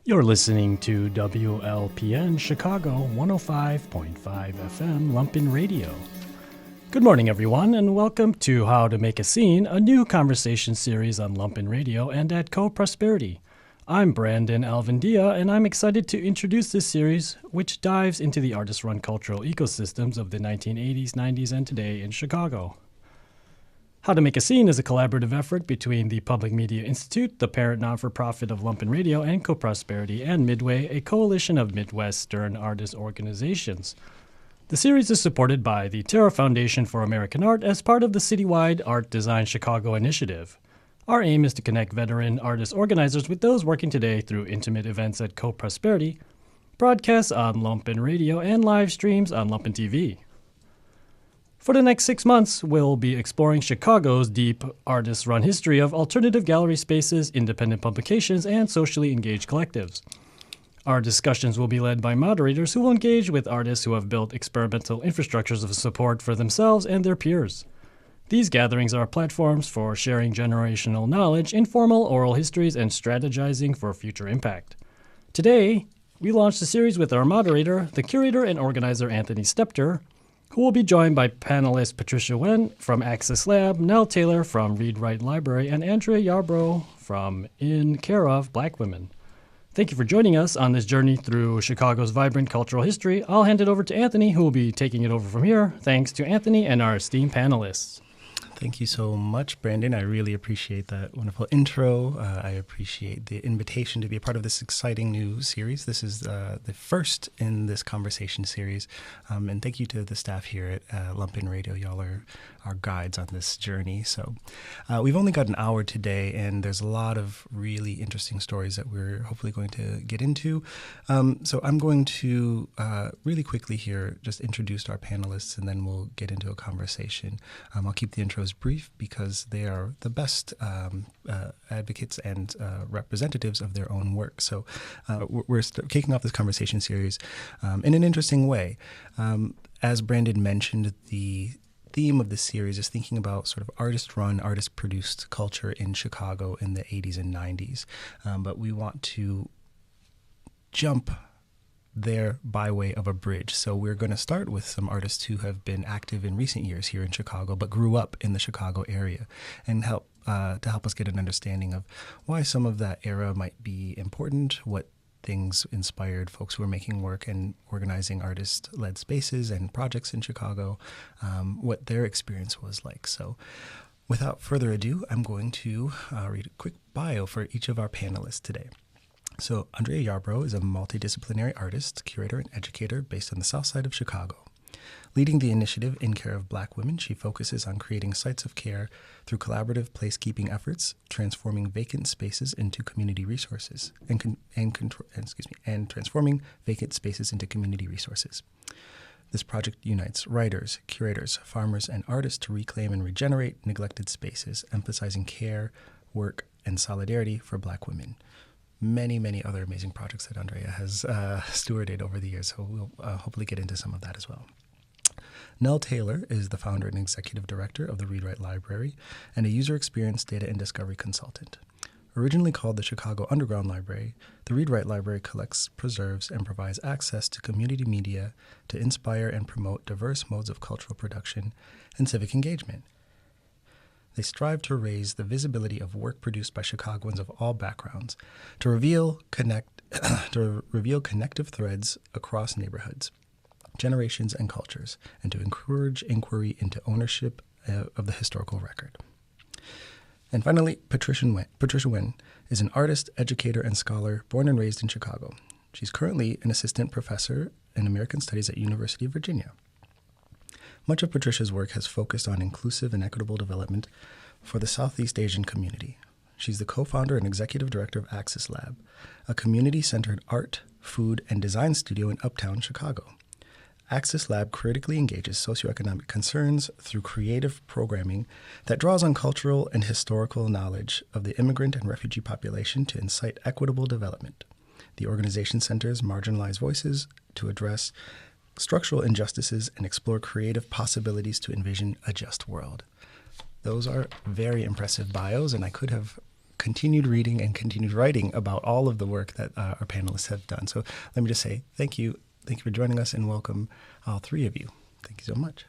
You're listening to WLPN Chicago 105.5 FM Lumpen Radio. Good morning, everyone, and welcome to How to Make a Scene, a new conversation series on Lumpen Radio and at Co-Prosperity. I'm Brandon Alvindia, and I'm excited to introduce this series, which dives into the artist-run cultural ecosystems of the 1980s, 90s, and today in Chicago. How to Make a Scene is a collaborative effort between the Public Media Institute, the parent non-for-profit of Lumpen Radio, and Co-Prosperity, and Midway, a coalition of Midwestern artist organizations. The series is supported by the Terra Foundation for American Art as part of the citywide Art Design Chicago initiative. Our aim is to connect veteran artist organizers with those working today through intimate events at Co-Prosperity, broadcasts on Lumpen Radio, and live streams on LumpenTV. For the next 6 months, we'll be exploring Chicago's deep artist-run history of alternative gallery spaces, independent publications, and socially engaged collectives. Our discussions will be led by moderators who will engage with artists who have built experimental infrastructures of support for themselves and their peers. These gatherings are platforms for sharing generational knowledge, informal oral histories, and strategizing for future impact. Today, we launched the series with our moderator, the curator and organizer Anthony Stepter, who will be joined by panelists Patricia Nguyen from Access Lab, Nell Taylor from Read Write Library, and Andrea Yarbrough from In Care of Black Women. Thank you for joining us on this journey through Chicago's vibrant cultural history. I'll hand it over to Anthony, who will be taking it over from here. Thanks to Anthony and our esteemed panelists. Thank you so much, Brandon. I really appreciate that wonderful intro. I appreciate the invitation to be a part of this exciting new series. This is the first in this conversation series. And thank you to the staff here at Lumpen Radio. Y'all are our guides on this journey. So we've only got an hour today, and there's a lot of really interesting stories that we're hopefully going to get into. So I'm going to really quickly here just introduce our panelists, and then we'll get into a conversation. I'll keep the intros brief because they are the best advocates and representatives of their own work. So we're kicking off this conversation series in an interesting way. As Brandon mentioned, the theme of this series is thinking about sort of artist-run, artist-produced culture in Chicago in the 80s and 90s. But we want to jump there by way of a bridge. So we're going to start with some artists who have been active in recent years here in Chicago, but grew up in the Chicago area, and help us get an understanding of why some of that era might be important, what things inspired folks who are making work and organizing artist-led spaces and projects in Chicago, what their experience was like. So without further ado, I'm going to read a quick bio for each of our panelists today. So Andrea Yarbrough is a multidisciplinary artist, curator, and educator based on the south side of Chicago. Leading the initiative In Care of Black Women, she focuses on creating sites of care through collaborative placekeeping efforts, transforming vacant spaces into community resources, and transforming vacant spaces into community resources. This project unites writers, curators, farmers, and artists to reclaim and regenerate neglected spaces, emphasizing care, work, and solidarity for Black women. Many, many other amazing projects that Andrea has stewarded over the years, so we'll hopefully get into some of that as well. Nell Taylor is the founder and executive director of the Read Write Library and a user experience data and discovery consultant. Originally called the Chicago Underground Library, the Read Write Library collects, preserves, and provides access to community media to inspire and promote diverse modes of cultural production and civic engagement. They strive to raise the visibility of work produced by Chicagoans of all backgrounds, to reveal connective threads across neighborhoods, generations, and cultures, and to encourage inquiry into ownership of the historical record. And finally, Patricia Nguyen is an artist, educator, and scholar born and raised in Chicago. She's currently an assistant professor in American Studies at University of Virginia. Much of Patricia's work has focused on inclusive and equitable development for the Southeast Asian community. She's the co-founder and executive director of Access Lab, a community-centered art, food, and design studio in Uptown Chicago. Access Lab critically engages socioeconomic concerns through creative programming that draws on cultural and historical knowledge of the immigrant and refugee population to incite equitable development. The organization centers marginalized voices to address structural injustices and explore creative possibilities to envision a just world. Those are very impressive bios, and I could have continued reading and continued writing about all of the work that our panelists have done. So let me just say thank you. Thank you for joining us, and welcome all three of you. Thank you so much.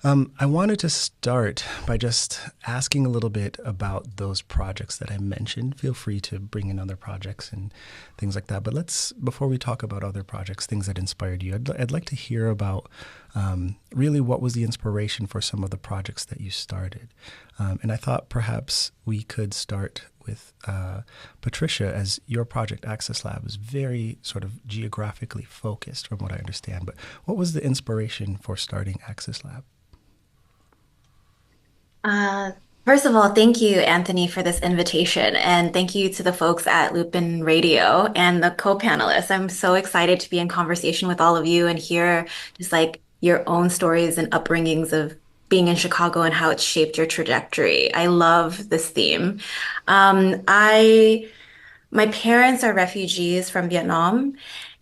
I wanted to start by just asking a little bit about those projects that I mentioned. Feel free to bring in other projects and things like that. But before we talk about other projects, things that inspired you, I'd like to hear about really what was the inspiration for some of the projects that you started. And I thought perhaps we could start with Patricia, as your project Access Lab is very sort of geographically focused from what I understand. But what was the inspiration for starting Access Lab? First of all, thank you, Anthony, for this invitation. And thank you to the folks at Lumpen Radio and the co-panelists. I'm so excited to be in conversation with all of you and hear just like your own stories and upbringings of being in Chicago and how it's shaped your trajectory. I love this theme. My parents are refugees from Vietnam,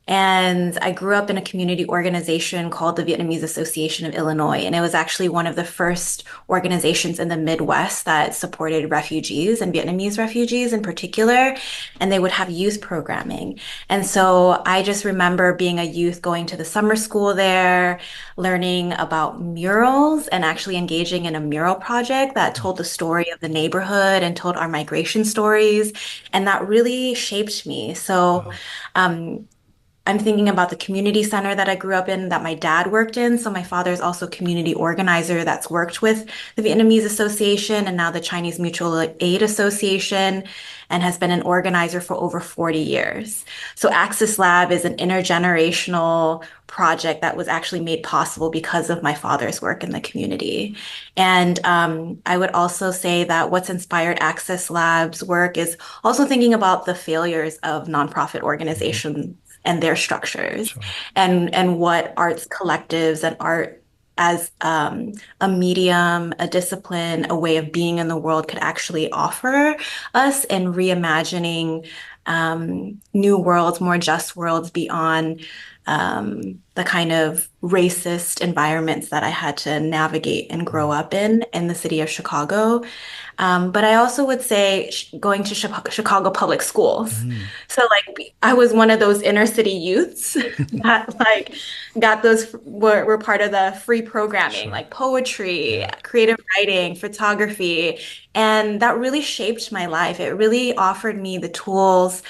and I grew up in a community organization called the Vietnamese Association of Illinois. And it was actually one of the first organizations in the Midwest that supported refugees and Vietnamese refugees in particular. And they would have youth programming. And so I just remember being a youth going to the summer school there, learning about murals and actually engaging in a mural project that told the story of the neighborhood and told our migration stories. And that really shaped me. So, I'm thinking about the community center that I grew up in that my dad worked in. So my father is also a community organizer that's worked with the Vietnamese Association and now the Chinese Mutual Aid Association, and has been an organizer for over 40 years. So Access Lab is an intergenerational project that was actually made possible because of my father's work in the community. And I would also say that what's inspired Access Lab's work is also thinking about the failures of nonprofit organizations and their structures, Sure. and what arts collectives and art as a medium, a discipline, a way of being in the world could actually offer us in reimagining new worlds, more just worlds beyond the kind of racist environments that I had to navigate and grow up in the city of Chicago. But I also would say going to Chicago public schools. So like I was one of those inner city youths that like got were part of the free programming, Sure. like poetry, creative writing, photography. And that really shaped my life. It really offered me the tools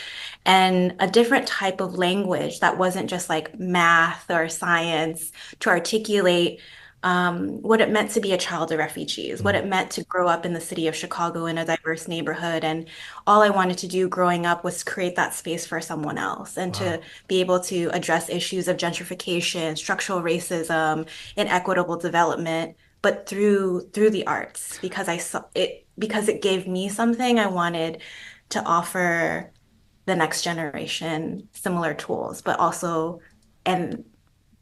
and a different type of language that wasn't just like math or science to articulate what it meant to be a child of refugees, what it meant to grow up in the city of Chicago in a diverse neighborhood. And all I wanted to do growing up was create that space for someone else and to be able to address issues of gentrification, structural racism, inequitable development, but through the arts, because I saw it, because it gave me something I wanted to offer the next generation similar tools, but also and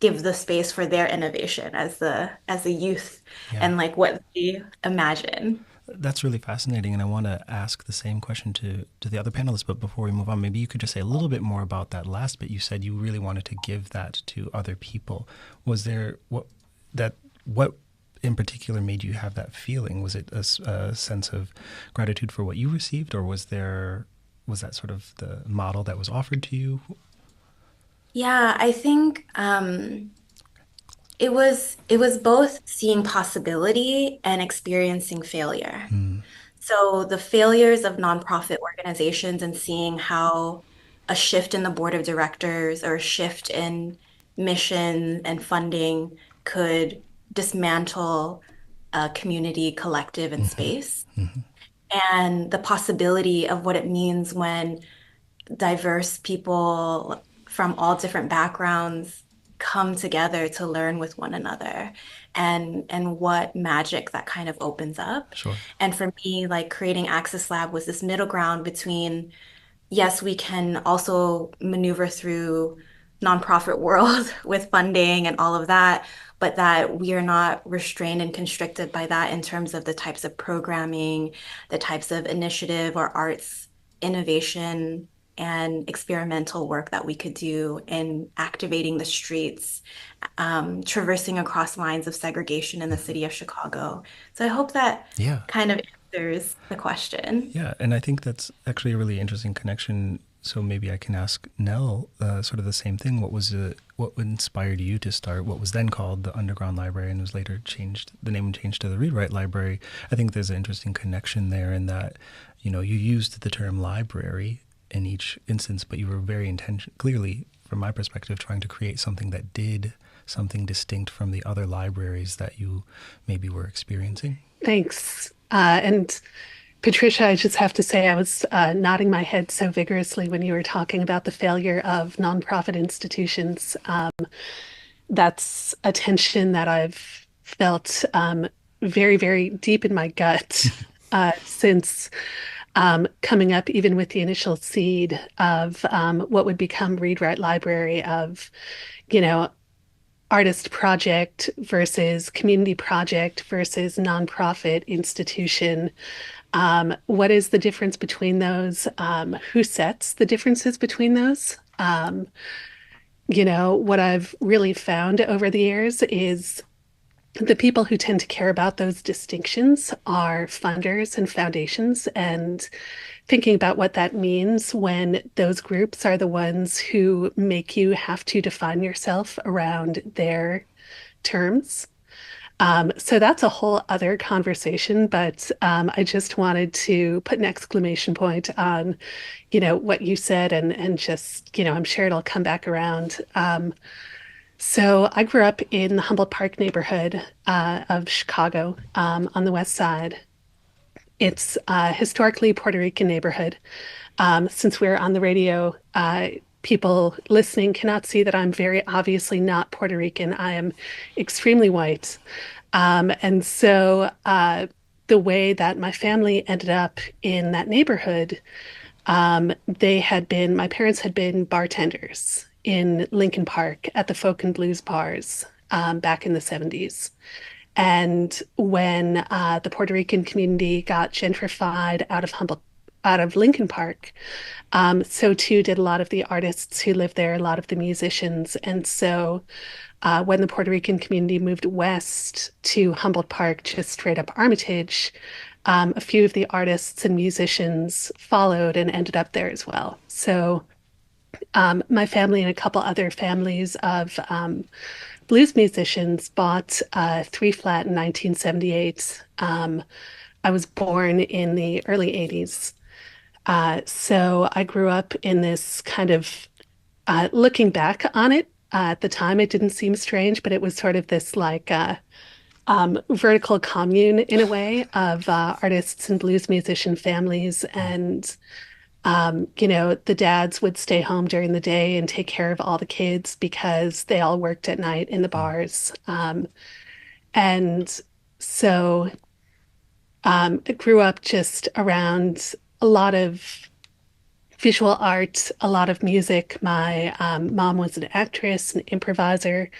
give the space for their innovation as the youth and like what they imagine. That's really fascinating, and I want to ask the same question to the other panelists. But before we move on, maybe you could just say a little bit more about that last bit. You said you really wanted to give that to other people. Was there what in particular made you have that feeling? Was it a sense of gratitude for what you received, or was that sort of the model that was offered to you? Yeah, I think it was both seeing possibility and experiencing failure. So the failures of nonprofit organizations and seeing how a shift in the board of directors or a shift in mission and funding could dismantle a community, collective, and space. And the possibility of what it means when diverse people from all different backgrounds come together to learn with one another, and what magic that kind of opens up. Sure. And for me, like creating Access Lab was this middle ground between, yes, we can also maneuver through nonprofit world with funding and all of that, but that we are not restrained and constricted by that in terms of the types of programming, the types of initiative or arts innovation and experimental work that we could do in activating the streets, traversing across lines of segregation in the city of Chicago. So I hope that kind of answers the question. Yeah, and I think that's actually a really interesting connection. So maybe I can ask Nell sort of the same thing. What inspired you to start what was then called the Underground Library and was later changed, the name changed to the Read Write Library? I think there's an interesting connection there in that, you used the term library in each instance, but you were very clearly, from my perspective, trying to create something that did something distinct from the other libraries that you maybe were experiencing. Thanks. And Patricia, I just have to say, I was nodding my head so vigorously when you were talking about the failure of nonprofit institutions. That's a tension that I've felt very, very deep in my gut since coming up, even with the initial seed of what would become Read Write Library, of, artist project versus community project versus nonprofit institution. What is the difference between those? Who sets the differences between those? What I've really found over the years is the people who tend to care about those distinctions are funders and foundations, and thinking about what that means when those groups are the ones who make you have to define yourself around their terms. So that's a whole other conversation, but I just wanted to put an exclamation point on, what you said, and just, I'm sure it'll come back around. So I grew up in the Humboldt Park neighborhood of Chicago on the west side. It's a historically Puerto Rican neighborhood. Since we're on the radio, people listening cannot see that I'm very obviously not Puerto Rican. I am extremely white. And so the way that my family ended up in that neighborhood, my parents had been bartenders in Lincoln Park at the Folk and Blues bars back in the 70s. And when the Puerto Rican community got gentrified out of Lincoln Park, so too did a lot of the artists who lived there, a lot of the musicians. And so when the Puerto Rican community moved west to Humboldt Park, just straight up Armitage, a few of the artists and musicians followed and ended up there as well. So my family and a couple other families of blues musicians bought a 3-flat in 1978. I was born in the early 80s. So I grew up in this kind of, looking back on it, at the time it didn't seem strange, but it was sort of this like vertical commune in a way of artists and blues musician families. And the dads would stay home during the day and take care of all the kids because they all worked at night in the bars. And so I grew up just around a lot of visual art, a lot of music. My mom was an actress, an improviser.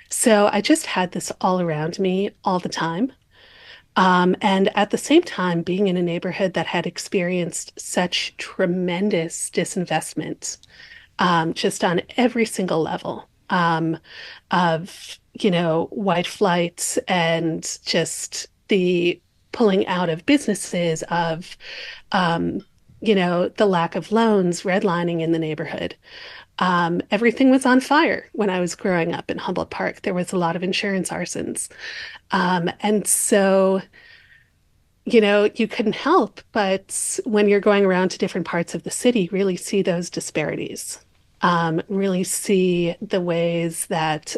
So I just had this all around me all the time. And at the same time, being in a neighborhood that had experienced such tremendous disinvestment, just on every single level, of, white flight and just the pulling out of businesses, of, the lack of loans, redlining in the neighborhood. Everything was on fire when I was growing up in Humboldt Park. There was a lot of insurance arsons. And so, you couldn't help but when you're going around to different parts of the city, really see those disparities, really see the ways that,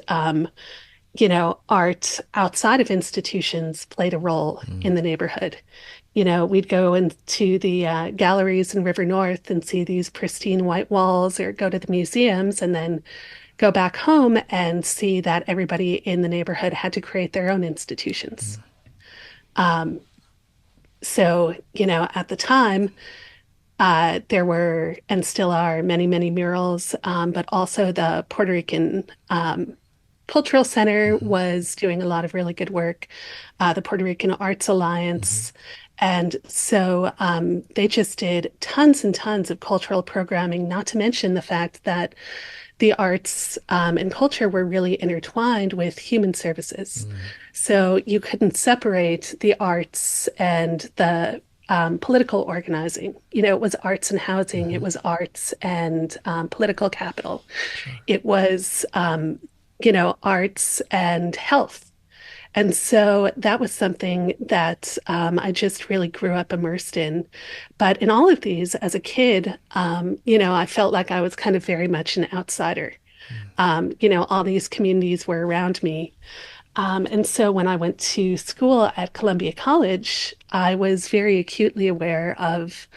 art outside of institutions played a role in the neighborhood. We'd go into the galleries in River North and see these pristine white walls, or go to the museums and then go back home and see that everybody in the neighborhood had to create their own institutions. So, at the time, there were and still are many, many murals, but also the Puerto Rican Cultural Center was doing a lot of really good work. The Puerto Rican Arts Alliance And so they just did tons and tons of cultural programming, not to mention the fact that the arts and culture were really intertwined with human services. So you couldn't separate the arts and the political organizing. It was arts and housing, it was arts and political capital. It was, arts and health. And so that was something that I just really grew up immersed in. But in all of these, as a kid, I felt like I was kind of very much an outsider. All these communities were around me. And so when I went to school at Columbia College, I was very acutely aware of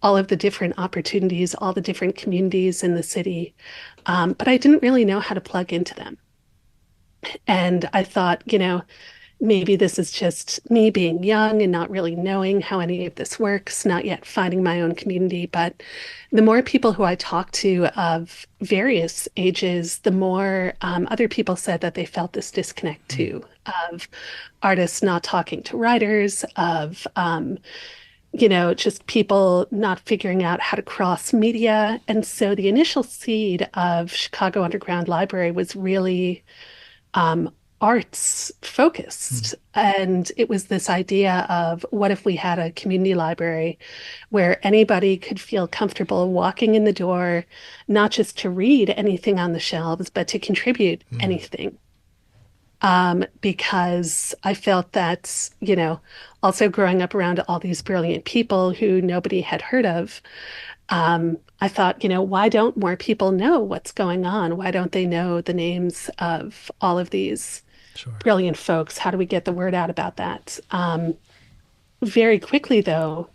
all of the different opportunities, all the different communities in the city. But I didn't really know how to plug into them. And I thought, maybe this is just me being young and not really knowing how any of this works, not yet finding my own community. But the more people who I talked to of various ages, the more other people said that they felt this disconnect too, of artists not talking to writers, of just people not figuring out how to cross media. And so the initial seed of Chicago Underground Library was really arts focused. And it was this idea of what if we had a community library where anybody could feel comfortable walking in the door, not just to read anything on the shelves, but to contribute anything. Because I felt that, also growing up around all these brilliant people who nobody had heard of, I thought, why don't more people know what's going on? Why don't they know the names of all of these brilliant folks? How do we get the word out about that? Very quickly, though,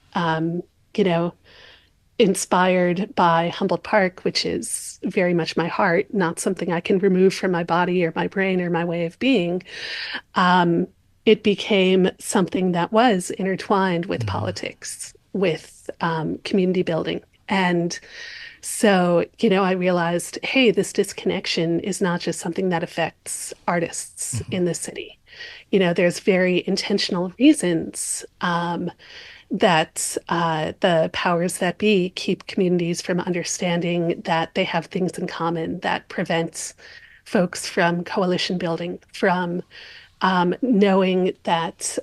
inspired by Humboldt Park, which is very much my heart, not something I can remove from my body or my brain or my way of being, it became something that was intertwined with politics, with community building. And so, I realized, hey, this disconnection is not just something that affects artists in the city. There's very intentional reasons that the powers that be keep communities from understanding that they have things in common, that prevents folks from coalition building, from knowing that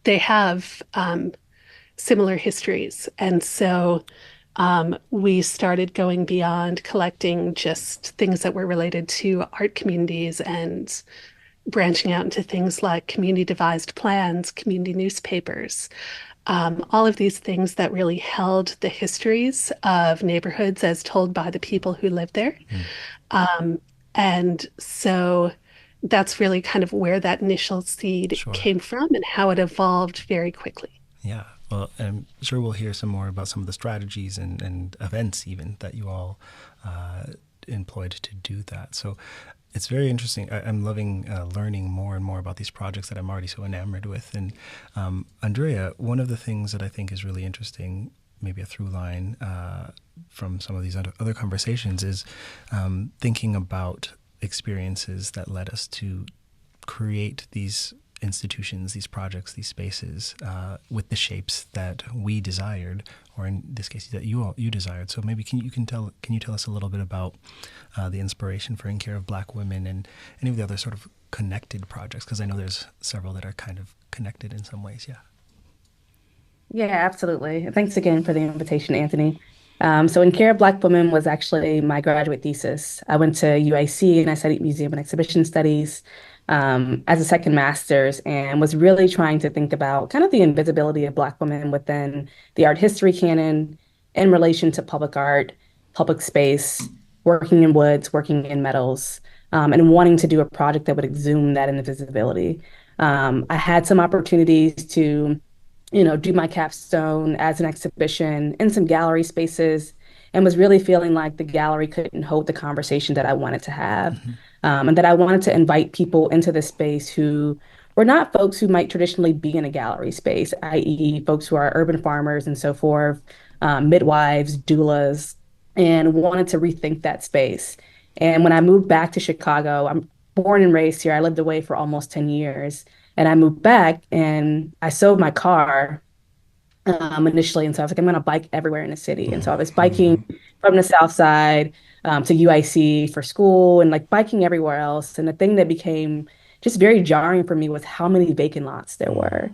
they have similar histories. And so we started going beyond collecting just things that were related to art communities and branching out into things like community devised plans, community newspapers, all of these things that really held the histories of neighborhoods as told by the people who lived there. And so that's really kind of where that initial seed came from and how it evolved very quickly. Yeah. Well, I'm sure we'll hear some more about some of the strategies and events even that you all employed to do that. So it's very interesting. I'm loving learning more and more about these projects that I'm already so enamored with. And Andrea, one of the things that I think is really interesting, maybe a through line from some of these other conversations, is thinking about experiences that led us to create these institutions, these projects, these spaces with the shapes that we desired, or in this case that you desired. So maybe can you tell us a little bit about the inspiration for In Care of Black Women and any of the other sort of connected projects? Because I know there's several that are kind of connected in some ways. Yeah, absolutely. Thanks again for the invitation, Anthony. So In Care of Black Women was actually my graduate thesis. I went to UIC and I studied museum and exhibition studies as a second master's, and was really trying to think about kind of the invisibility of Black women within the art history canon in relation to public art, public space, working in woods, working in metals, and wanting to do a project that would exhume that invisibility. I had some opportunities to do my capstone as an exhibition in some gallery spaces, and was really feeling like the gallery couldn't hold the conversation that I wanted to have. And that I wanted to invite people into the space who were not folks who might traditionally be in a gallery space, i.e. folks who are urban farmers and so forth, midwives, doulas, and wanted to rethink that space. And when I moved back to Chicago, I'm born and raised here. I lived away for almost 10 years. And I moved back and I sold my car initially. And so I was like, I'm going to bike everywhere in the city. And so I was biking from the South Side to UIC for school and like biking everywhere else. And the thing that became just very jarring for me was how many vacant lots there were.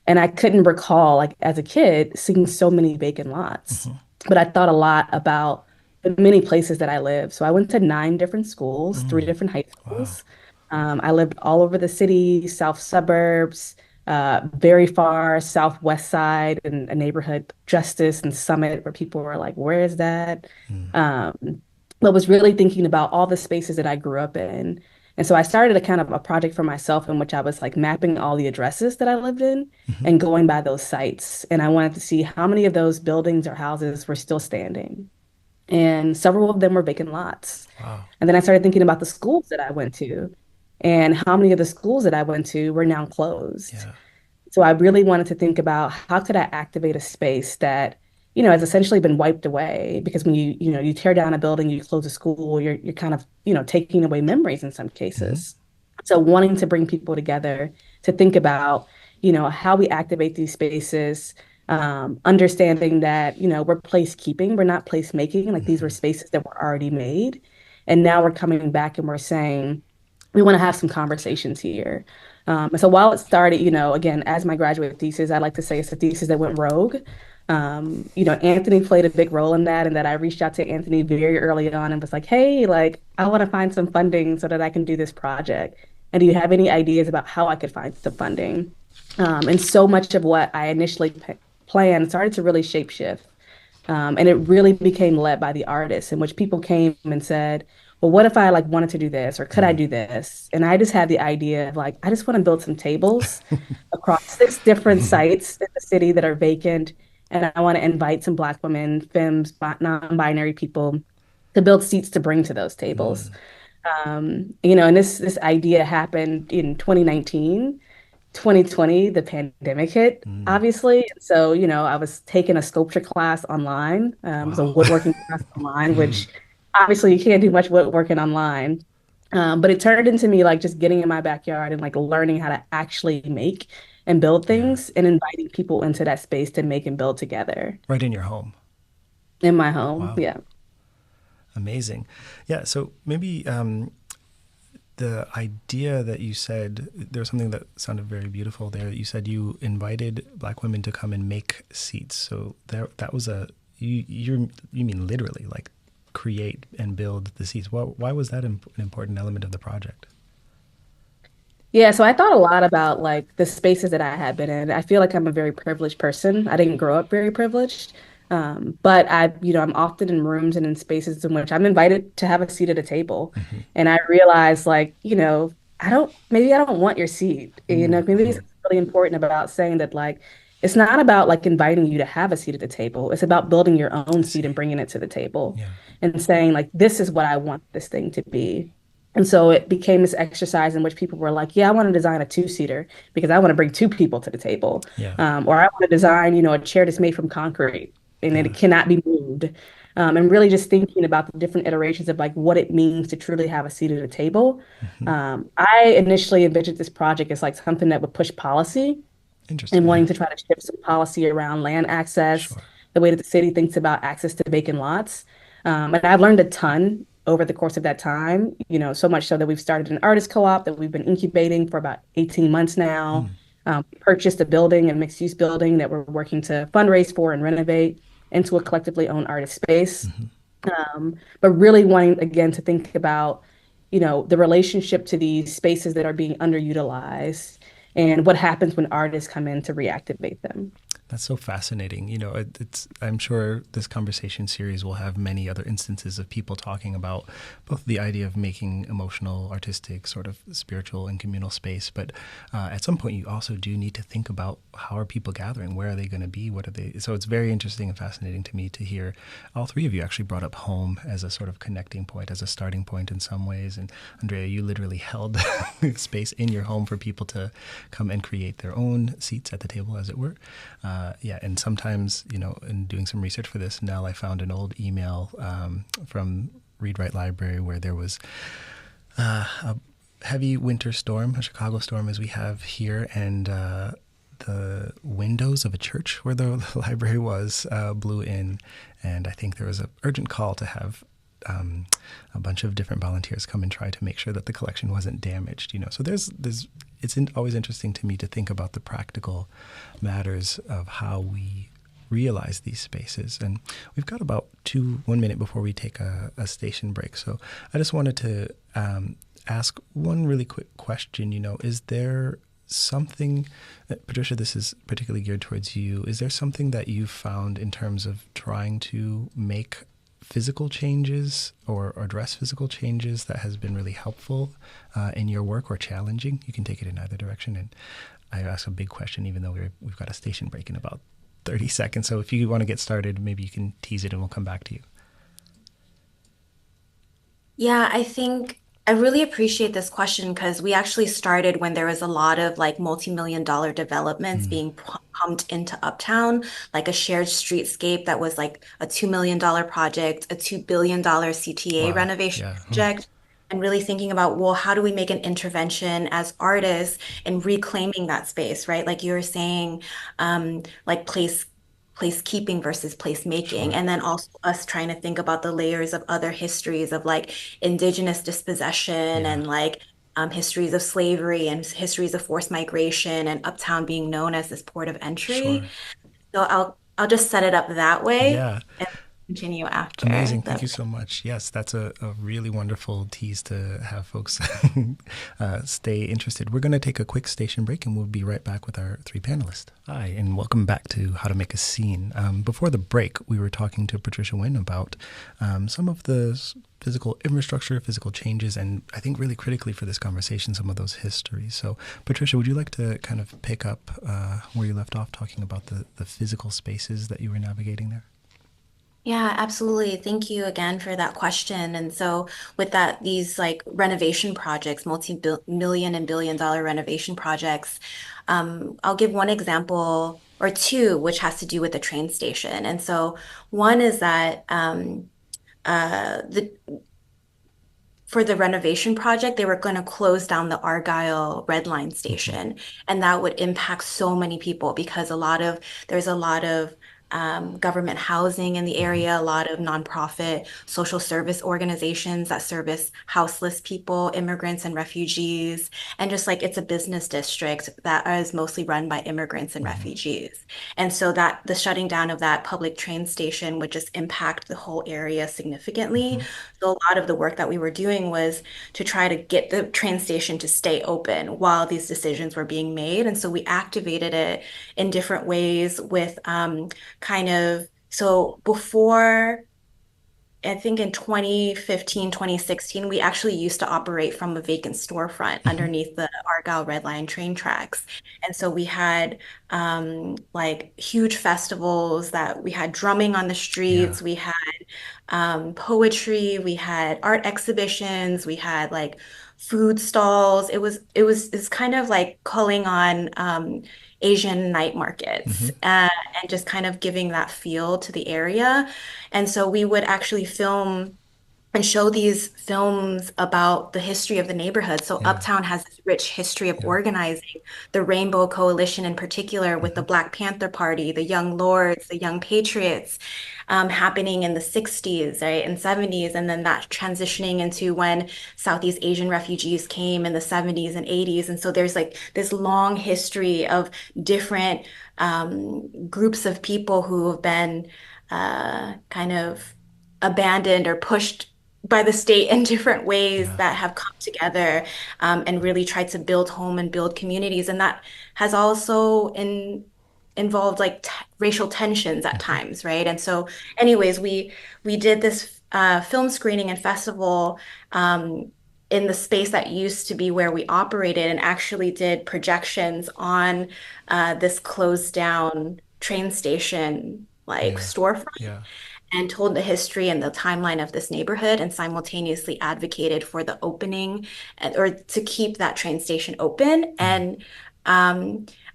And I couldn't recall, like as a kid, seeing so many vacant lots. But I thought a lot about the many places that I lived. So I went to 9 different schools, 3 different high schools. I lived all over the city, south suburbs, very far southwest side in a neighborhood, Justice and Summit, where people were like, where is that? But was really thinking about all the spaces that I grew up in. And so I started a kind of a project for myself in which I was like mapping all the addresses that I lived in and going by those sites. And I wanted to see how many of those buildings or houses were still standing. And several of them were vacant lots. Wow. And then I started thinking about the schools that I went to and how many of the schools that I went to were now closed. Yeah. So I really wanted to think about how could I activate a space that, has essentially been wiped away because when you tear down a building, you close a school, you're kind of, taking away memories in some cases. So wanting to bring people together to think about, how we activate these spaces, understanding that, we're place keeping, we're not place making, like these were spaces that were already made. And now we're coming back and we're saying, we want to have some conversations here. And so while it started, again, as my graduate thesis, I like to say it's a thesis that went rogue. Anthony played a big role in that, and that I reached out to Anthony very early on and was like, hey, like, I want to find some funding so that I can do this project. And do you have any ideas about how I could find some funding? And so much of what I initially planned started to really shapeshift. And it really became led by the artists, in which people came and said, well, what if I like wanted to do this, or could I do this? And I just had the idea of like, I just want to build some tables across 6 different sites in the city that are vacant. And I want to invite some Black women, femmes, non-binary people to build seats to bring to those tables. And this idea happened in 2019. 2020, the pandemic hit, obviously. So, I was taking a sculpture class online. It was a woodworking class online, which obviously you can't do much woodworking online. But it turned into me like just getting in my backyard and like learning how to actually make and build things and inviting people into that space to make and build together. Right in your home. In my home, Wow. Yeah. Amazing. Yeah, so maybe the idea that you said, there was something that sounded very beautiful there. You said you invited Black women to come and make seats. So that was you mean literally, like create and build the seats. Why was that an important element of the project? Yeah, so I thought a lot about like the spaces that I had been in. I feel like I'm a very privileged person. I didn't grow up very privileged. But I'm often in rooms and in spaces in which I'm invited to have a seat at a table. And I realize like, I don't want your seat. Maybe it's really important about saying that like, it's not about like inviting you to have a seat at the table. It's about building your own seat and bringing it to the table and saying like, this is what I want this thing to be. And so it became this exercise in which people were like, yeah, I want to design a 2-seater because I want to bring 2 people to the table. Or I want to design, a chair that's made from concrete and it cannot be moved. And really just thinking about the different iterations of like what it means to truly have a seat at a table. I initially envisioned this project as like something that would push policy and wanting to try to shift some policy around land access, the way that the city thinks about access to vacant lots. And I've learned a ton over the course of that time, so much so that we've started an artist co-op that we've been incubating for about 18 months now. Purchased a building, a mixed-use building that we're working to fundraise for and renovate into a collectively owned artist space. But really wanting, again, to think about, the relationship to these spaces that are being underutilized and what happens when artists come in to reactivate them. That's so fascinating. I'm sure this conversation series will have many other instances of people talking about both the idea of making emotional, artistic, sort of spiritual and communal space. But at some point, you also do need to think about how are people gathering? Where are they going to be? What are they? So it's very interesting and fascinating to me to hear all 3 of you actually brought up home as a sort of connecting point, as a starting point in some ways. And Andrea, you literally held space in your home for people to come and create their own seats at the table, as it were. And sometimes, in doing some research for this, Nell, I found an old email from Read Write Library where there was heavy winter storm, a Chicago storm as we have here, and the windows of a church where the library was blew in, and I think there was an urgent call to have a bunch of different volunteers come and try to make sure that the collection wasn't damaged. So always interesting to me to think about the practical matters of how we realize these spaces. And we've got about 1 minute before we take a station break. So I just wanted to ask one really quick question. Is there something, Patricia, this is particularly geared towards you, is there something that you've found in terms of trying to make physical changes or address physical changes that has been really helpful in your work, or challenging? You can take it in either direction. And I ask a big question, even though we've got a station break in about 30 seconds. So if you want to get started, maybe you can tease it and we'll come back to you. Yeah, I think I really appreciate this question because we actually started when there was a lot of like multi-million-dollar developments being pumped into Uptown, like a shared streetscape that was like a $2 million project, a $2 billion CTA Wow. renovation Yeah. project, and really thinking about, well, how do we make an intervention as artists in reclaiming that space, right? Like you were saying, like placekeeping versus placemaking, Sure. and then also us trying to think about the layers of other histories of like indigenous dispossession Yeah. and like histories of slavery and histories of forced migration, and Uptown being known as this port of entry. Sure. So I'll just set it up that way Yeah. and continue after. Amazing. Thank you so much. Yes, that's a really wonderful tease to have folks stay interested. We're going to take a quick station break and we'll be right back with our three panelists. Hi, and welcome back to How to Make a Scene. Before the break, we were talking to Patricia Nguyen about some of the physical infrastructure, physical changes, and I think really critically for this conversation, some of those histories. So, Patricia, would you like to kind of pick up where you left off, talking about the physical spaces that you were navigating there? Yeah, absolutely. Thank you again for that question. And so with that, these like renovation projects, multi-million and billion-dollar renovation projects, I'll give one example or two, which has to do with the train station. And so one is that for the renovation project, they were going to close down the Argyle Red Line station, and that would impact so many people because there's a lot of government housing in the area, a lot of nonprofit social service organizations that service houseless people, immigrants and refugees, and just like it's a business district that is mostly run by immigrants and refugees. And so that the shutting down of that public train station would just impact the whole area significantly. So a lot of the work that we were doing was to try to get the train station to stay open while these decisions were being made. And so we activated it in different ways with so before, I think in 2015, 2016, we actually used to operate from a vacant storefront underneath the Argyle Red Line train tracks. And so we had like huge festivals that we had drumming on the streets, we had poetry, we had art exhibitions, we had like food stalls. It's kind of like calling on Asian night markets and just kind of giving that feel to the area. And so we would actually film and show these films about the history of the neighborhood. So Uptown has this rich history of organizing, the Rainbow Coalition in particular, with the Black Panther Party, the Young Lords, the Young Patriots, happening in the 60s, right, and 70s, and then that transitioning into when Southeast Asian refugees came in the 70s and 80s. And so there's like this long history of different groups of people who have been kind of abandoned or pushed by the state in different ways that have come together and really tried to build home and build communities. And that has also involved like racial tensions at times, right? And so anyways, we did this film screening and festival in the space that used to be where we operated, and actually did projections on this closed down train station like storefront, and told the history and the timeline of this neighborhood, and simultaneously advocated for the opening or to keep that train station open. And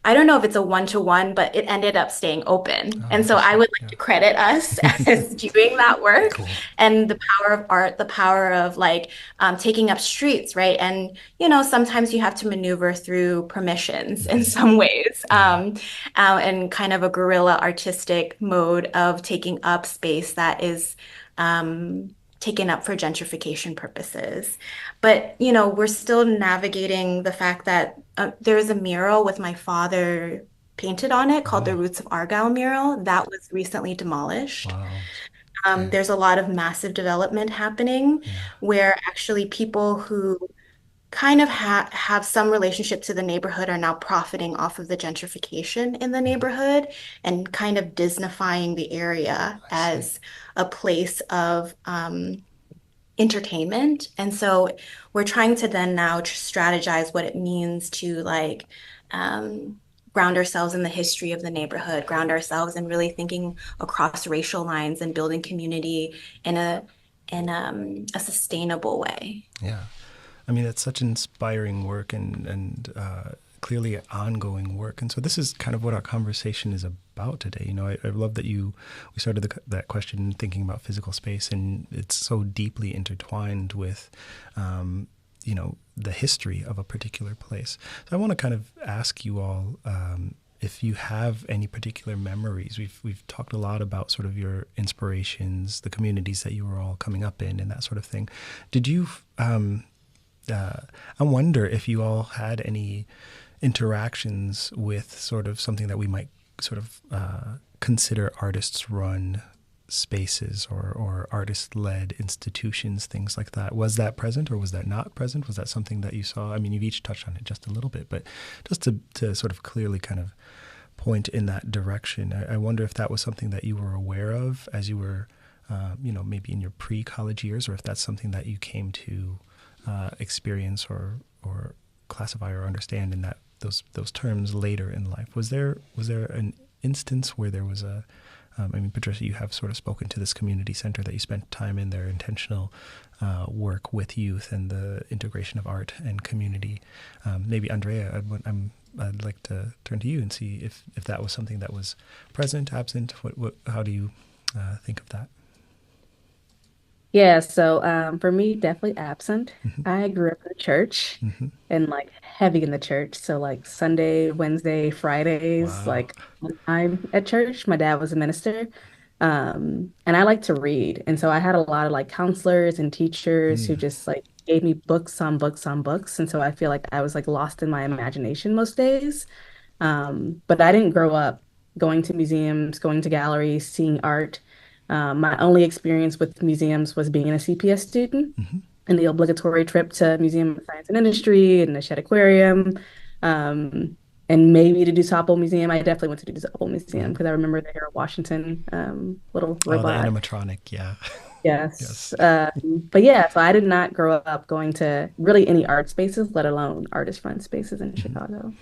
I don't know if it's a one-to-one, but it ended up staying open. Oh, And so I would like yeah. to credit us as doing that work Cool. and the power of art, the power of like taking up streets, right? And, sometimes you have to maneuver through permissions in some ways, and kind of a guerrilla artistic mode of taking up space that is taken up for gentrification purposes. But, we're still navigating the fact that there's a mural with my father painted on it called the Roots of Argyle mural that was recently demolished. Wow. Okay. There's a lot of massive development happening where actually people who kind of have some relationship to the neighborhood are now profiting off of the gentrification in the neighborhood and kind of Disneyfying the area as a place of entertainment. And so we're trying to then now strategize what it means to like ground ourselves in the history of the neighborhood, ground ourselves in really thinking across racial lines and building community in a sustainable way. Yeah. I mean, it's such inspiring work and clearly ongoing work. And so this is kind of what our conversation is about today. I love that we started that question thinking about physical space, and it's so deeply intertwined with, the history of a particular place. So I want to kind of ask you all if you have any particular memories. We've talked a lot about sort of your inspirations, the communities that you were all coming up in, and that sort of thing. Did you? I wonder if you all had any interactions with sort of something that we might sort of consider artists-run spaces or artist-led institutions, things like that. Was that present or was that not present? Was that something that you saw? I mean, you've each touched on it just a little bit, but just to sort of clearly kind of point in that direction. I wonder if that was something that you were aware of as you were, maybe in your pre-college years, or if that's something that you came to experience or classify or understand in that those terms later in life. Was there an instance where there was Patricia, you have sort of spoken to this community center that you spent time in, their intentional work with youth and the integration of art and community. Maybe Andrea, I'd like to turn to you and see if that was something that was present, absent. How do you think of that? Yeah, so for me, definitely absent. I grew up in the church and like heavy in the church. So like Sunday, Wednesday, Fridays, like I'm at church. My dad was a minister. And I like to read. And so I had a lot of like counselors and teachers who just like gave me books on books on books. And so I feel like I was like lost in my imagination most days. But I didn't grow up going to museums, going to galleries, seeing art. My only experience with museums was being a CPS student and the obligatory trip to Museum of Science and Industry and the Shed Aquarium, and maybe to DuSable Museum. I definitely went to the DuSable Museum because I remember the Harold Washington little robot. The animatronic, yeah. Yes. But yeah, so I did not grow up going to really any art spaces, let alone artist-run spaces in Chicago.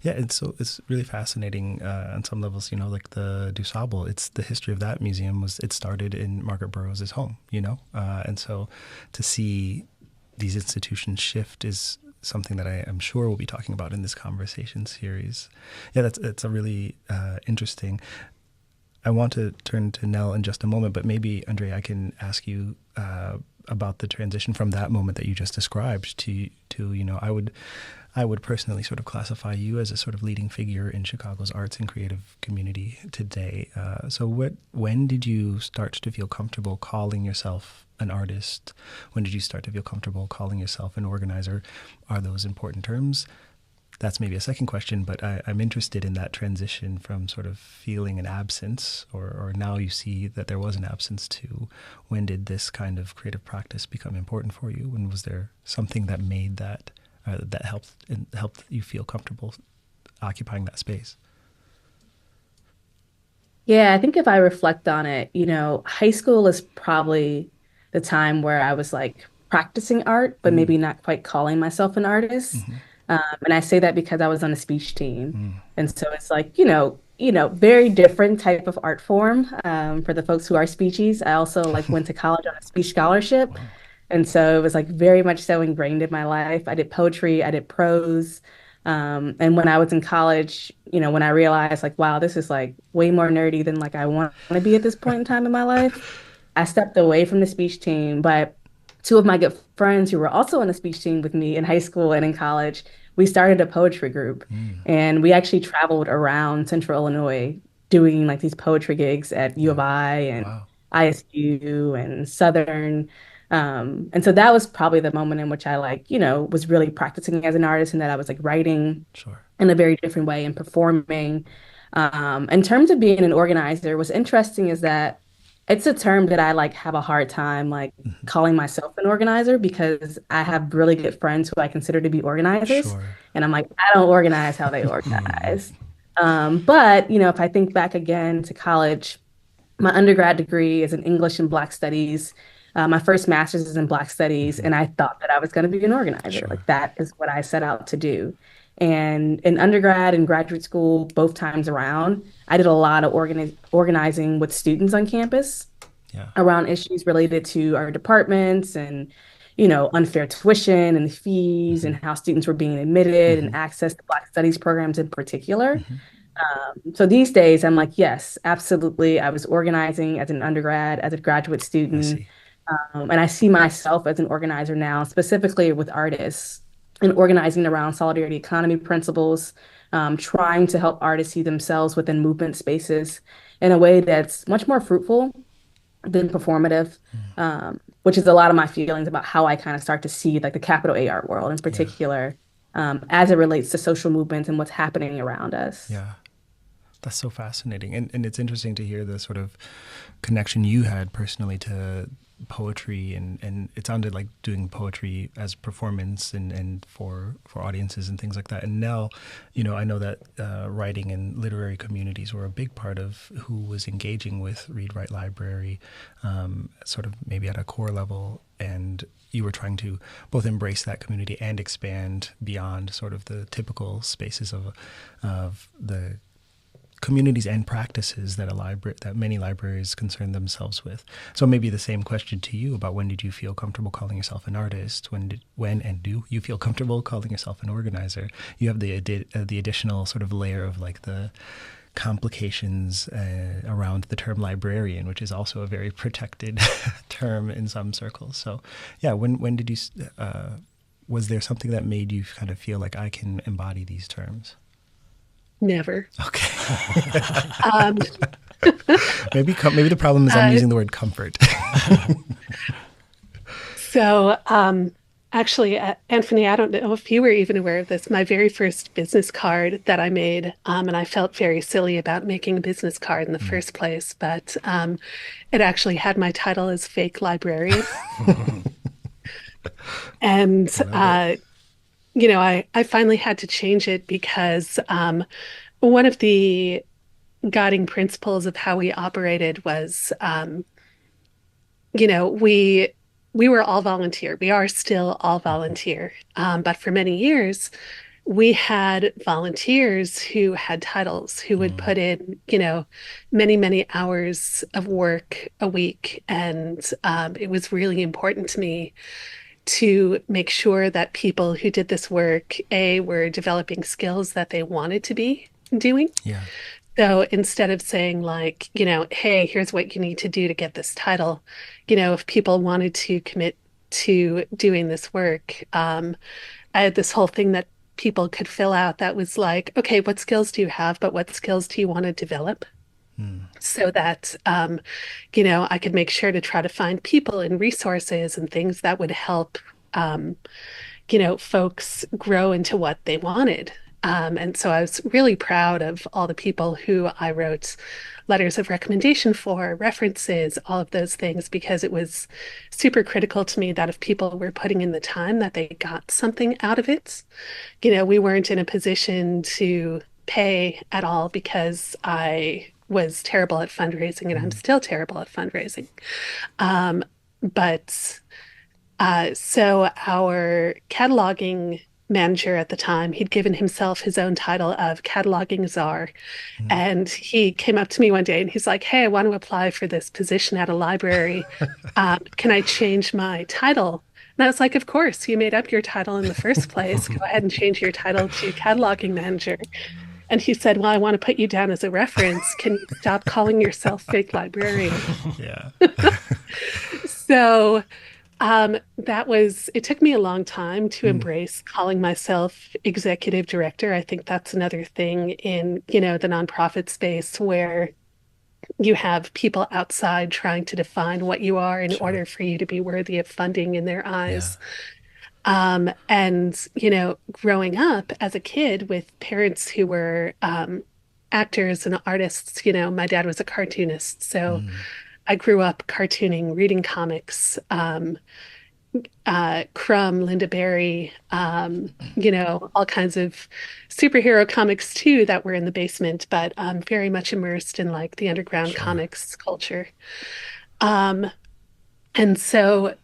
Yeah, it's really fascinating on some levels, like the DuSable. It's the history of that museum it started in Margaret Burroughs' home, and so to see these institutions shift is something that I'm sure we'll be talking about in this conversation series. Yeah, that's a really interesting. I want to turn to Nell in just a moment, but maybe Andrea, I can ask you about the transition from that moment that you just described to I would personally sort of classify you as a sort of leading figure in Chicago's arts and creative community today. So when did you start to feel comfortable calling yourself an artist? When did you start to feel comfortable calling yourself an organizer? Are those important terms? That's maybe a second question, but I'm interested in that transition from sort of feeling an absence, or now you see that there was an absence, to when did this kind of creative practice become important for you? When was there something that made that helped you feel comfortable occupying that space? Yeah, I think if I reflect on it, high school is probably the time where I was like practicing art, but maybe not quite calling myself an artist. And I say that because I was on a speech team. And so it's like, very different type of art form for the folks who are speechies. I also like went to college on a speech scholarship. And so it was like very much so ingrained in my life. I did poetry, I did prose. And when I was in college, when I realized like, wow, this is like way more nerdy than like I want to be at this point in time in my life, I stepped away from the speech team. But two of my good friends who were also on the speech team with me in high school and in college, we started a poetry group. And we actually traveled around Central Illinois doing like these poetry gigs at U of I and Wow. ISU and Southern. And so that was probably the moment in which I like, was really practicing as an artist and that I was like writing Sure. in a very different way and performing. In terms of being an organizer, what's interesting is that it's a term that I like have a hard time like calling myself an organizer because I have really good friends who I consider to be organizers. Sure. And I'm like, I don't organize how they organize. But, if I think back again to college, my undergrad degree is in English and Black Studies. My first master's is in Black Studies, and I thought that I was going to be an organizer. Sure. Like that is what I set out to do. And in undergrad and graduate school, both times around, I did a lot of organizing with students on campus Yeah. around issues related to our departments and, unfair tuition and fees and how students were being admitted and access to Black Studies programs in particular. So these days, I'm like, yes, absolutely. I was organizing as an undergrad, as a graduate I student. see. And I see myself as an organizer now, specifically with artists and organizing around solidarity economy principles, trying to help artists see themselves within movement spaces in a way that's much more fruitful than performative, which is a lot of my feelings about how I kind of start to see like the capital A art world in particular, as it relates to social movements and what's happening around us. Yeah. That's so fascinating. And it's interesting to hear the sort of connection you had personally to poetry and it sounded like doing poetry as performance and for audiences and things like that. And Nell, I know that writing and literary communities were a big part of who was engaging with Read Write Library, sort of maybe at a core level. And you were trying to both embrace that community and expand beyond sort of the typical spaces of the communities and practices that that many libraries concern themselves with. So maybe the same question to you about when did you feel comfortable calling yourself an artist? When and do you feel comfortable calling yourself an organizer? You have the additional sort of layer of like the complications around the term librarian, which is also a very protected term in some circles. So yeah, when did you was there something that made you kind of feel like I can embody these terms? Never. Okay. Um, Maybe the problem is I'm using the word comfort. so, actually, Anthony, I don't know if you were even aware of this. My very first business card that I made, and I felt very silly about making a business card in the first place, but it actually had my title as fake librarian. And I finally had to change it because one of the guiding principles of how we operated was, we were all volunteer. We are still all volunteer. But for many years, we had volunteers who had titles, who would put in, many, many hours of work a week. And it was really important to me to make sure that people who did this work, were developing skills that they wanted to be doing. Yeah. So instead of saying like, hey, here's what you need to do to get this title, if people wanted to commit to doing this work, I had this whole thing that people could fill out that was like, okay, what skills do you have, but what skills do you want to develop? So that, I could make sure to try to find people and resources and things that would help, folks grow into what they wanted. And so I was really proud of all the people who I wrote letters of recommendation for, references, all of those things, because it was super critical to me that if people were putting in the time that they got something out of it. We weren't in a position to pay at all because I was terrible at fundraising and I'm still terrible at fundraising. So our cataloging manager at the time, he'd given himself his own title of cataloging czar. And he came up to me one day and he's like, hey, I want to apply for this position at a library. Can I change my title And I was like, of course, you made up your title in the first place. Go ahead and change your title to cataloging manager. And he said, well, I want to put you down as a reference. Can you stop calling yourself fake librarian? Yeah. So it took me a long time to embrace calling myself executive director. I think that's another thing in, the nonprofit space where you have people outside trying to define what you are in order for you to be worthy of funding in their Yeah. eyes. And, growing up as a kid with parents who were actors and artists, my dad was a cartoonist. So I grew up cartooning, reading comics, Crumb, Linda Berry, all kinds of superhero comics too that were in the basement, but very much immersed in like the underground comics culture. Um, and so,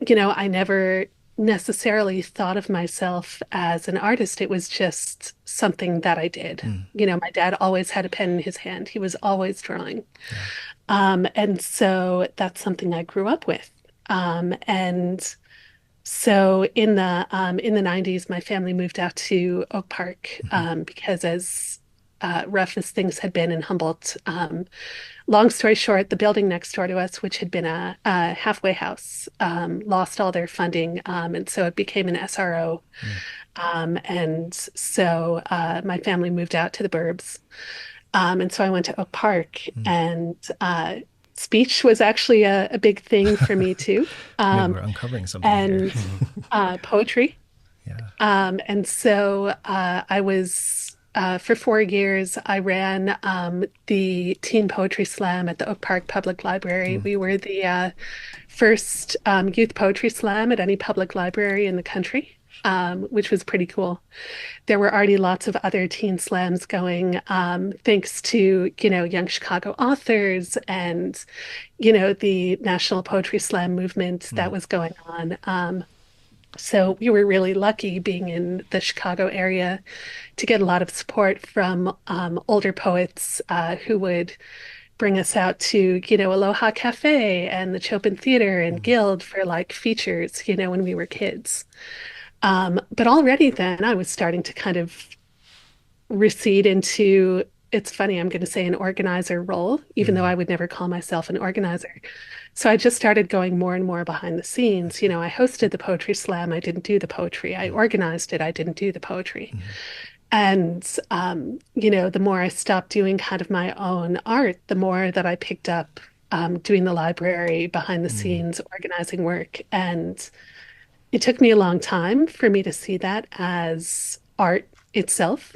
I never necessarily thought of myself as an artist. It was just something that I did. My dad always had a pen in his hand. He was always drawing. And so that's something I grew up with. And so in the 90s, my family moved out to Oak Park because as rough as things had been in Humboldt, long story short, the building next door to us, which had been a halfway house, lost all their funding, and so it became an SRO. And so my family moved out to the burbs. And so I went to Oak Park, and speech was actually a big thing for me too. Maybe we're uncovering something And here. poetry. Yeah. And so I was, for 4 years, I ran the Teen Poetry Slam at the Oak Park Public Library. We were the first youth poetry slam at any public library in the country. Which was pretty cool. There were already lots of other teen slams going, thanks to, young Chicago authors and, the National Poetry Slam movement that was going on. So we were really lucky being in the Chicago area to get a lot of support from older poets who would bring us out to, Aloha Cafe and the Chopin Theater and Guild for like features, when we were kids. But already then I was starting to kind of recede into, it's funny, I'm going to say an organizer role, even though I would never call myself an organizer. So I just started going more and more behind the scenes. I hosted the poetry slam. I didn't do the poetry. I organized it. I didn't do the poetry. And, the more I stopped doing kind of my own art, the more that I picked up doing the library, behind the scenes, organizing work. And it took me a long time for me to see that as art itself.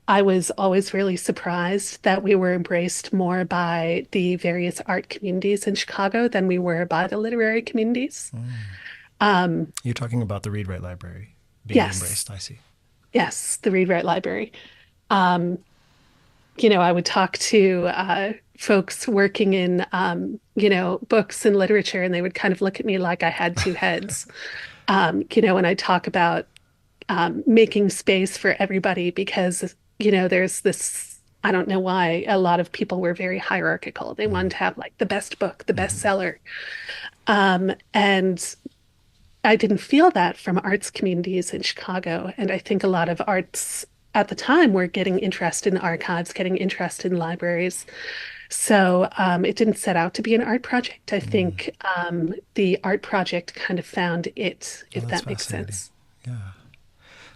I was always really surprised that we were embraced more by the various art communities in Chicago than we were by the literary communities. You're talking about the Read Write Library being embraced, I see. Yes, the Read Write Library. I would talk to folks working in, books and literature, and they would kind of look at me like I had two heads. When I talk about making space for everybody because, there's this, I don't know why, a lot of people were very hierarchical. They wanted to have like the best book, the bestseller. And I didn't feel that from arts communities in Chicago. And I think a lot of arts at the time were getting interested in archives, getting interested in libraries. So it didn't set out to be an art project. I think the art project kind of found it, if that makes sense. Yeah.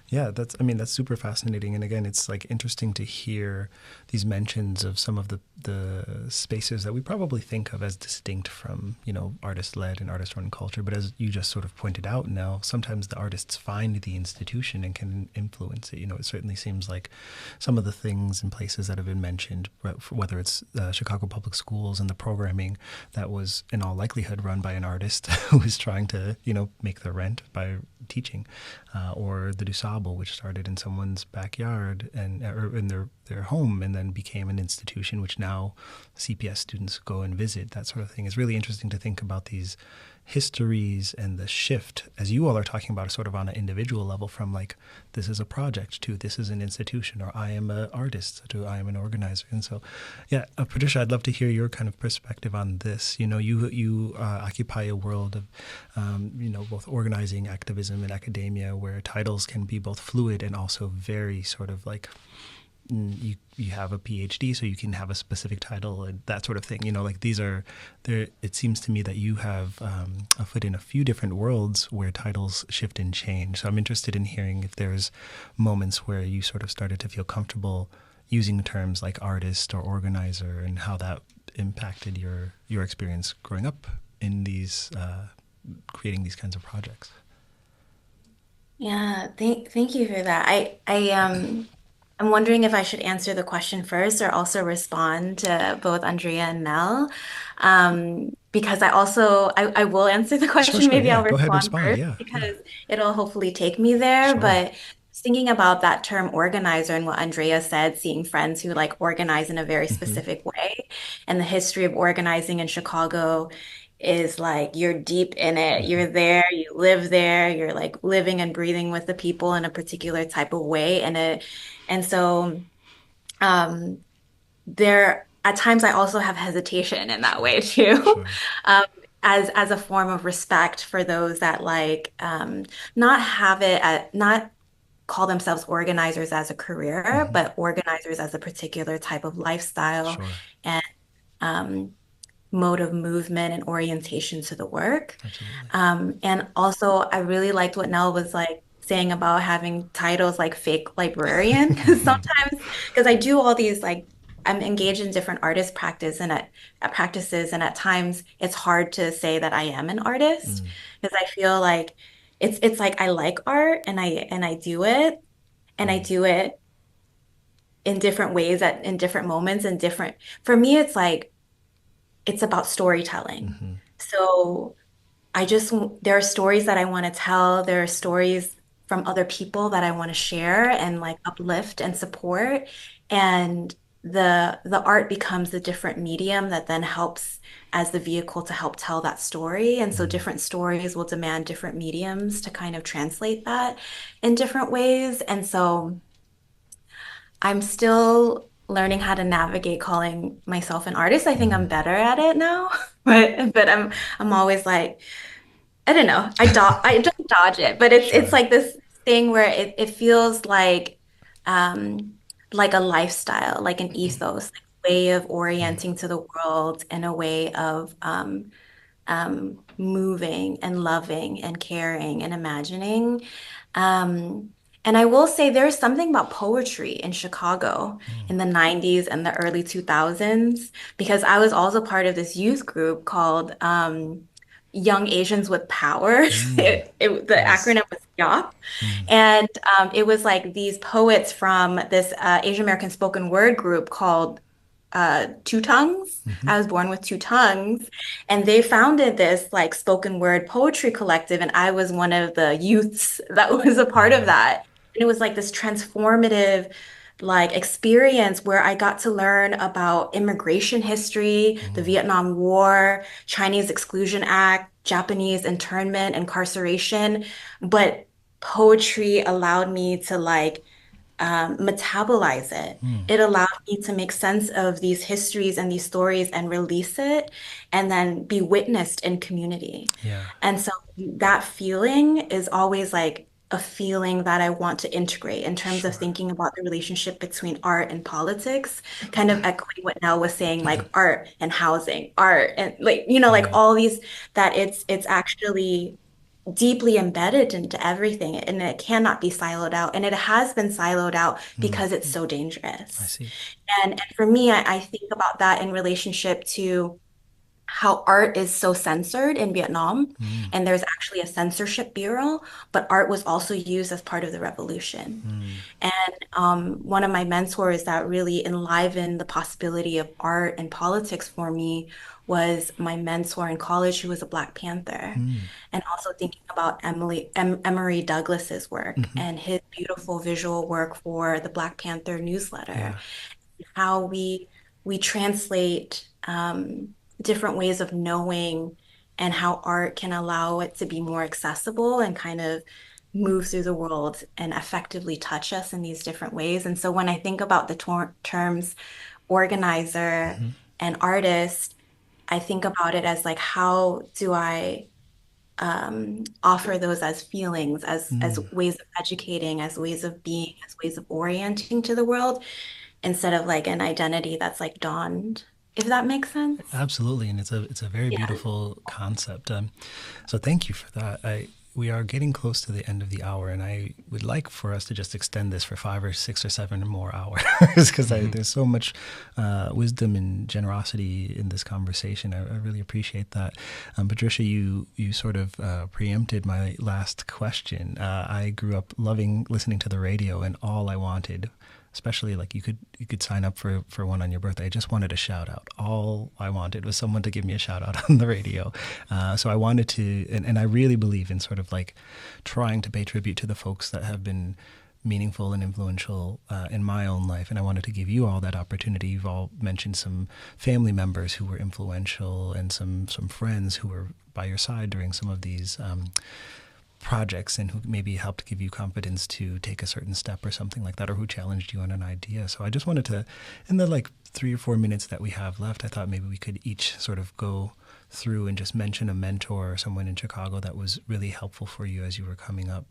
Yeah, that's super fascinating. And again, it's like interesting to hear these mentions of some of the spaces that we probably think of as distinct from, artist-led and artist-run culture. But as you just sort of pointed out now, sometimes the artists find the institution and can influence it. It certainly seems like some of the things and places that have been mentioned, whether it's Chicago Public Schools and the programming that was in all likelihood run by an artist who was trying to, make their rent by teaching, or the DuSable, which started in someone's backyard or in their home and then became an institution which now CPS students go and visit. That sort of thing is really interesting to think about these histories and the shift, as you all are talking about, sort of on an individual level, from like, this is a project to this is an institution, or I am an artist to I am an organizer. And so, yeah, Patricia, I'd love to hear your kind of perspective on this. You occupy a world of, both organizing, activism, and academia, where titles can be both fluid and also very sort of like, you have a PhD, so you can have a specific title and that sort of thing. Like these are there. It seems to me that you have a foot in a few different worlds where titles shift and change. So I'm interested in hearing if there's moments where you sort of started to feel comfortable using terms like artist or organizer, and how that impacted your experience growing up in these creating these kinds of projects. Yeah, thank you for that. I'm wondering if I should answer the question first or also respond to both Andrea and Nell. Because I will answer the question. Sure. Maybe Yeah, I'll go ahead, respond respond. first Yeah. because it'll hopefully take me there. Sure. But thinking about that term organizer and what Andrea said, seeing friends who like organize in a very specific way, and the history of organizing in Chicago is like you're deep in it. You're there, you live there, you're like living and breathing with the people in a particular type of way. And so um, there at times I also have hesitation in that way too. Sure. As a form of respect for those that like not call themselves organizers as a career, but organizers as a particular type of lifestyle Sure. and mode of movement and orientation to the work. Absolutely. And also, I really liked what Nell was like saying about having titles like fake librarian, because sometimes, because I do all these like, I'm engaged in different artist practices, and at times it's hard to say that I am an artist because I feel like it's like I like art and I do it, and I do it in different ways in different moments and different. For me, it's like it's about storytelling. So there are stories that I want to tell. There are stories from other people that I want to share and like uplift and support. And the art becomes the different medium that then helps as the vehicle to help tell that story. And so different stories will demand different mediums to kind of translate that in different ways. And so I'm still learning how to navigate calling myself an artist. I think I'm better at it now, but I'm always like, I don't know. I don't dodge it, but it's like this thing where it feels like a lifestyle, like an ethos, like a way of orienting to the world and a way of moving and loving and caring and imagining. And I will say there's something about poetry in Chicago in the 90s and the early 2000s, because I was also part of this youth group called Young Asians with Power. The acronym was YOP. And it was like these poets from this Asian American spoken word group called Two Tongues. I was born with two tongues, and they founded this like spoken word poetry collective, and I was one of the youths that was a part of that. And it was like this transformative like experience where I got to learn about immigration history, the Vietnam War, Chinese Exclusion Act, Japanese internment, incarceration, but poetry allowed me to like metabolize it. It allowed me to make sense of these histories and these stories and release it and then be witnessed in community. Yeah. And so that feeling is always like a feeling that I want to integrate in terms of thinking about the relationship between art and politics, kind of echoing what Nell was saying, like art and housing, art and like, like all these, that it's actually deeply embedded into everything and it cannot be siloed out. And it has been siloed out because it's so dangerous. I see. And for me, I think about that in relationship to how art is so censored in Vietnam. And there's actually a censorship bureau, but art was also used as part of the revolution. And one of my mentors that really enlivened the possibility of art and politics for me was my mentor in college, who was a Black Panther. And also thinking about Emory Douglas's work and his beautiful visual work for the Black Panther newsletter. How we translate different ways of knowing and how art can allow it to be more accessible and kind of move through the world and effectively touch us in these different ways. And so when I think about the terms organizer Mm-hmm. and artist, I think about it as like, how do I offer those as feelings, as Mm. ways of educating, as ways of being, as ways of orienting to the world, instead of like an identity that's like donned, if that makes sense. Absolutely, and it's a very Yeah. beautiful concept. So thank you for that. We are getting close to the end of the hour, and I would like for us to just extend this for 5 or 6 or 7 more hours because there's so much wisdom and generosity in this conversation. I really appreciate that. Patricia, you sort of preempted my last question. I grew up loving listening to the radio, and all I wanted, especially like you could sign up for one on your birthday. I just wanted a shout out. All I wanted was someone to give me a shout out on the radio. So I wanted to, and I really believe in sort of like trying to pay tribute to the folks that have been meaningful and influential in my own life. And I wanted to give you all that opportunity. You've all mentioned some family members who were influential and some friends who were by your side during some of these projects and who maybe helped give you confidence to take a certain step or something like that, or who challenged you on an idea. So I just wanted to, in the like 3 or 4 minutes that we have left, I thought maybe we could each sort of go through and just mention a mentor or someone in Chicago that was really helpful for you as you were coming up.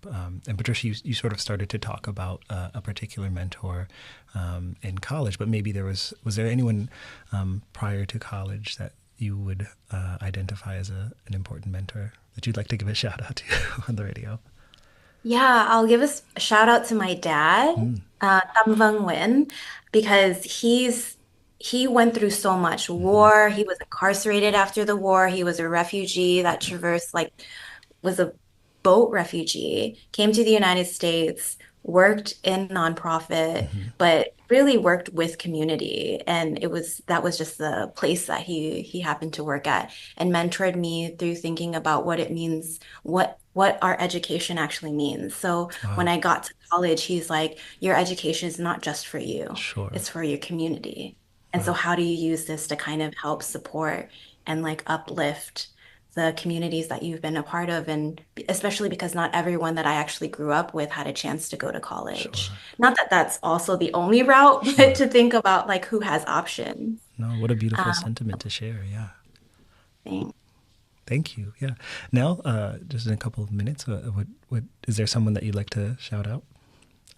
And Patricia, you sort of started to talk about a particular mentor in college, but maybe was there anyone prior to college that you would identify as an important mentor that you'd like to give a shout out to on the radio? Yeah, I'll give a shout out to my dad, Mm. Nguyen, because he went through so much Hmm. war. He was incarcerated after the war. He was a refugee that traversed like was a boat refugee, came to the United States, worked in nonprofit, Hmm. but really worked with community. And that was just the place that he happened to work at, and mentored me through thinking about what it means, what our education actually means. So when Wow. I got to college, he's like, your education is not just for you, Sure. it's for your community. And so Wow. how do you use this to kind of help support and like uplift the communities that you've been a part of, and especially because not everyone that I actually grew up with had a chance to go to college. Sure. Not that that's also the only route, but Sure. to think about like who has options. No, what a beautiful Um, sentiment to share. Yeah. thing. Thank you. Yeah. Now, just in a couple of minutes, what is there someone that you'd like to shout out?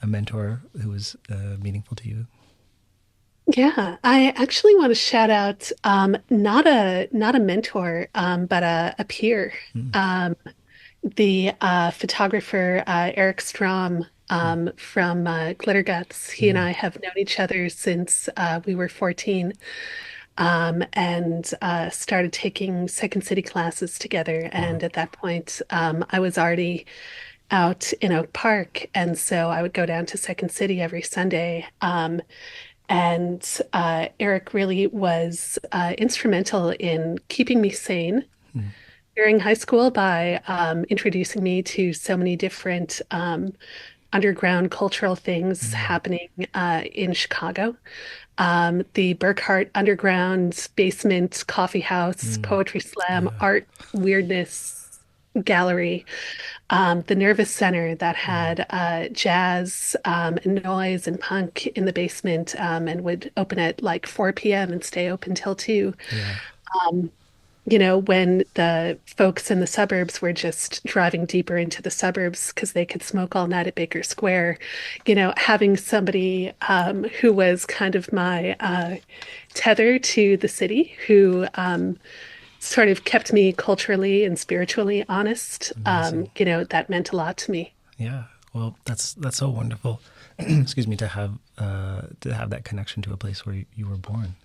A mentor who was meaningful to you? Yeah, I actually want to shout out not a mentor, but a peer. Mm. Um, the photographer Eric Strom Mm. from Glitter Guts. He and Mm. I have known each other since we were 14, and started taking Second City classes together. Wow. And at that point, I was already out in Oak Park, and so I would go down to Second City every Sunday. And Eric really was instrumental in keeping me sane Mm. during high school by introducing me to so many different underground cultural things Mm. happening in Chicago. The Burkhart Underground Basement Coffee House, Mm. Poetry Slam, Yeah. Art Weirdness Gallery, the Nervous Center that Mm. had jazz and noise and punk in the basement, and would open at like 4 p.m. and stay open till 2. Yeah. Um, when the folks in the suburbs were just driving deeper into the suburbs because they could smoke all night at Baker Square, having somebody who was kind of my tether to the city, who sort of kept me culturally and spiritually honest. Amazing. That meant a lot to me. Yeah. Well, that's so wonderful. Excuse me, to have that connection to a place where you were born.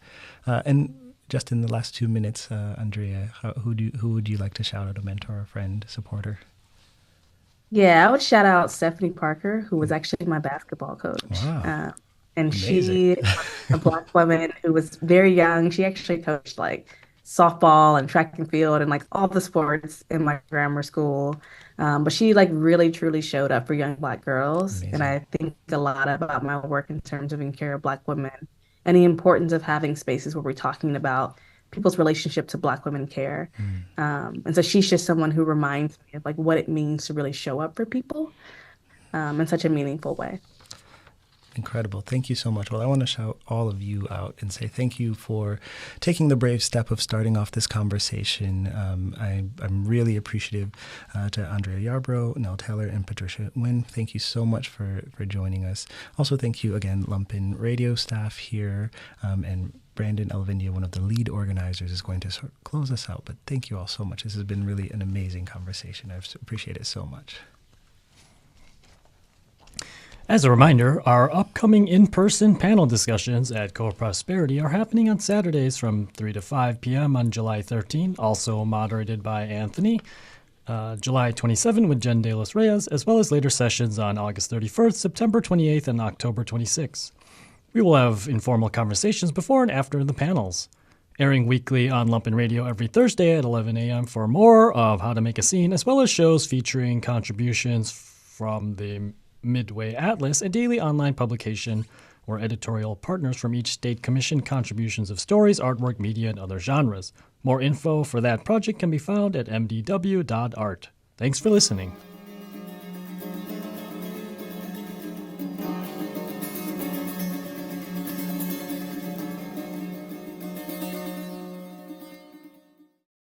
And just in the last 2 minutes, Andrea, who would you like to shout out? A mentor, a friend, supporter? Yeah, I would shout out Stephanie Parker, who was actually my basketball coach. Wow. And Amazing. she was a Black woman who was very young. She actually coached like softball and track and field and like all the sports in my grammar school. But she like really truly showed up for young Black girls. And Amazing. I think a lot about my work in terms of taking care of Black women and the importance of having spaces where we're talking about people's relationship to Black women care. And so she's just someone who reminds me of like what it means to really show up for people in such a meaningful way. Incredible. Thank you so much. Well, I want to shout all of you out and say thank you for taking the brave step of starting off this conversation. I'm really appreciative to Andrea Yarbrough, Nell Taylor, and Patricia Nguyen. Thank you so much for joining us. Also, thank you again, Lumpen Radio staff here, and Brandon Elvindia, one of the lead organizers, is going to close us out. But thank you all so much. This has been really an amazing conversation. I appreciate it so much. As a reminder, our upcoming in-person panel discussions at Co-Prosperity are happening on Saturdays from 3 to 5 p.m. on July 13, also moderated by Anthony. July 27 with Jen De Los Reyes, as well as later sessions on August 31st, September 28th, and October 26th. We will have informal conversations before and after the panels. Airing weekly on Lumpen Radio every Thursday at 11 a.m. for more of How to Make a Scene, as well as shows featuring contributions from the Midway Atlas, a daily online publication where editorial partners from each state commission contributions of stories, artwork, media, and other genres. More info for that project can be found at mdw.art. Thanks for listening.